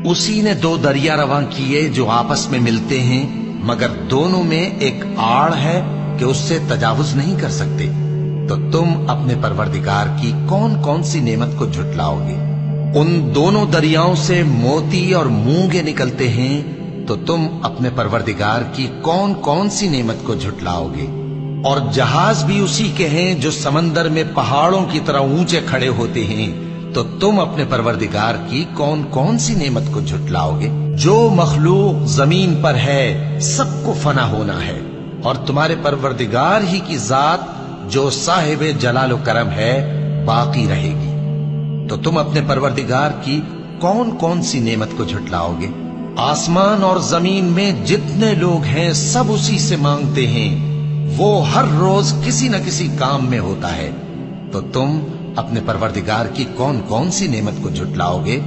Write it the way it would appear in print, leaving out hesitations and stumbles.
اسی نے دو دریا رواں کیے جو آپس میں ملتے ہیں، مگر دونوں میں ایک آڑ ہے کہ اس سے تجاوز نہیں کر سکتے۔ تو تم اپنے پروردگار کی کون کون سی نعمت کو جھٹلاؤ گے؟ ان دونوں دریاؤں سے موتی اور مونگے نکلتے ہیں، تو تم اپنے پروردگار کی کون کون سی نعمت کو جھٹلاؤ گے؟ اور جہاز بھی اسی کے ہیں جو سمندر میں پہاڑوں کی طرح اونچے کھڑے ہوتے ہیں، تو تم اپنے پروردگار کی کون کون سی نعمت کو جھٹلاؤ گے؟ جو مخلوق زمین پر ہے سب کو فنا ہونا ہے، اور تمہارے پروردگار ہی کی ذات جو صاحب جلال و کرم ہے باقی رہے گی۔ تو تم اپنے پروردگار کی کون کون سی نعمت کو جھٹلاؤ گے؟ آسمان اور زمین میں جتنے لوگ ہیں سب اسی سے مانگتے ہیں، وہ ہر روز کسی نہ کسی کام میں ہوتا ہے۔ تو تم اپنے پروردگار کی کون کون سی نعمت کو جھٹلاؤ گے؟